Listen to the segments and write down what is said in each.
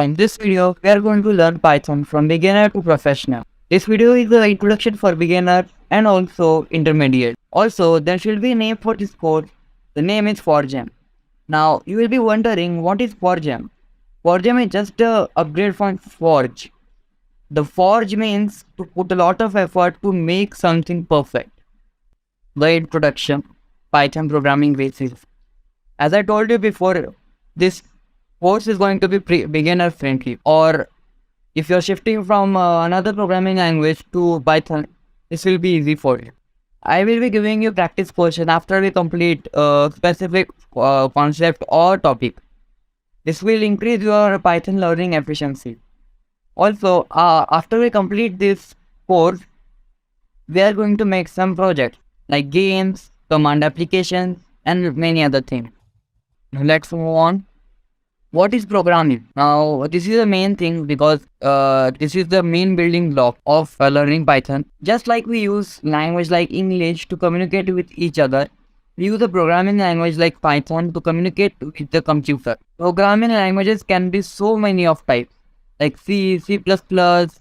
From this video, we are going to learn Python from beginner to professional. This video is the introduction for beginner and also intermediate. Also, there should be a name for this course. The name is FORGEM. Now, you will be wondering what is FORGEM? FORGEM is just a upgrade from Forge. The Forge means to put a lot of effort to make something perfect. The introduction, Python programming basics. As I told you before, this course is going to be beginner friendly, or if you're shifting from another programming language to Python, this will be easy for you. I will be giving you practice question after we complete a specific concept or topic. This will increase your Python learning efficiency. Also, after we complete this course, we are going to make some projects like games, command applications, and many other things. Now let's move on. What is programming? Now, this is the main thing because this is the main building block of learning Python. Just like we use language like English to communicate with each other, we use a programming language like Python to communicate with the computer. Programming languages can be so many of types like C, C++,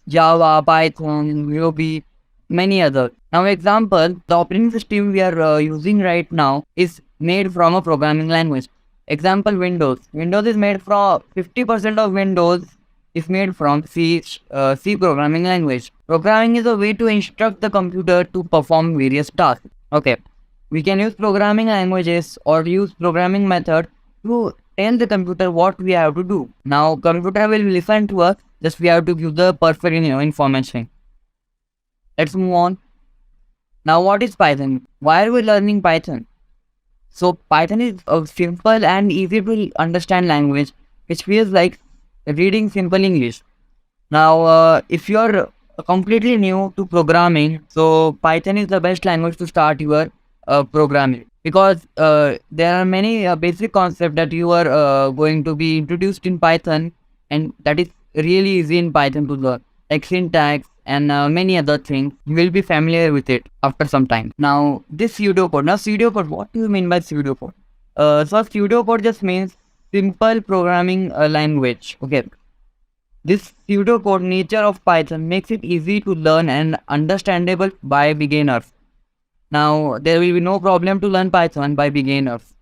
Java, Python, Ruby, many others. Now, example, the operating system we are using right now is made from a programming language. Example, Windows. Windows is made from 50% of Windows is made from C programming language. Programming is a way to instruct the computer to perform various tasks. Okay, we can use programming languages or use programming method to tell the computer what we have to do. Now, computer will listen to us. Just we have to give the perfect information. Let's move on. Now, what is Python? Why are we learning Python? So Python is a simple and easy to understand language which feels like reading simple English. Now, if you're completely new to programming, so Python is the best language to start your programming, because there are many basic concepts that you are going to be introduced in Python, and that is really easy in Python to learn, like syntax and many other things. You will be familiar with it after some time. Now, this pseudocode. Now, pseudocode, what do you mean by pseudocode? So, pseudocode just means simple programming language. Okay. This pseudocode nature of Python makes it easy to learn and understandable by beginners. Now, there will be no problem to learn Python by beginners.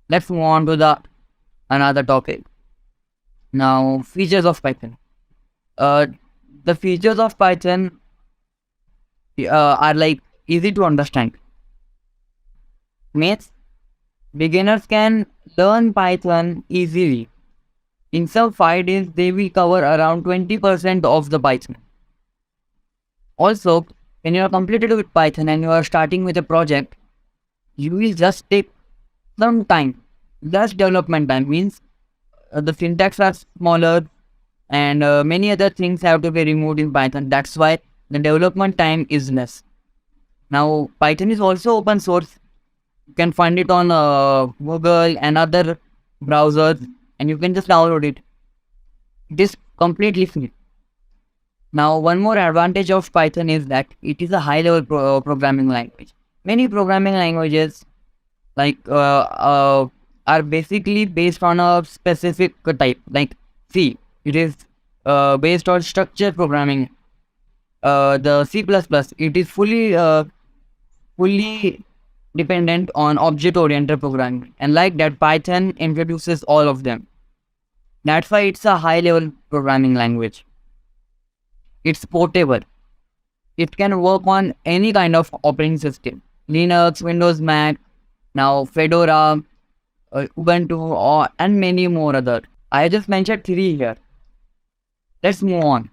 Let's move on to another topic. Now, features of Python. The features of Python are like easy to understand. Means beginners can learn Python easily. In some 5 days, they will cover around 20% of the Python. Also, when you are completed with Python and you are starting with a project, you will just take some time. Just development time means the syntax are smaller, and many other things have to be removed in Python. That's why the development time is less. Now, Python is also open source. You can find it on Google and other browsers, and you can just download it. It is completely free. Now, one more advantage of Python is that it is a high-level programming language. Many programming languages like are basically based on a specific type, like C. It is based on structured programming. The C++, it is fully dependent on object-oriented programming, and like that, Python introduces all of them. That's why it's a high-level programming language. It's portable. It can work on any kind of operating system: Linux, Windows, Mac, now Fedora, Ubuntu, and many more other. I just mentioned 3 here. Let's move on.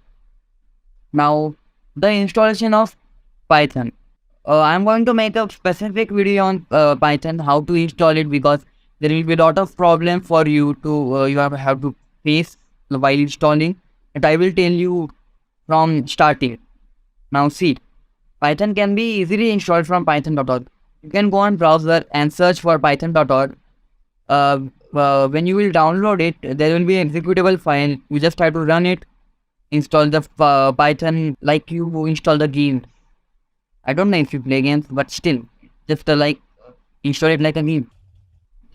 Now, the installation of Python. I'm going to make a specific video on Python, how to install it, because there will be a lot of problem for you to have to face while installing. And I will tell you from starting. Now, see, Python can be easily installed from python.org. You can go on browser and search for python.org. When you will download it, there will be an executable file. You just try to run it. Install the Python like you install the game. I don't know if you play games, but still, just like install it like a game.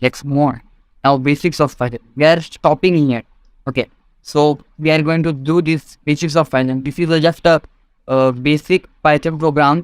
Let's move on. Now, basics of Python. We are stopping here. Okay. So we are going to do this basics of Python. This is just a basic Python program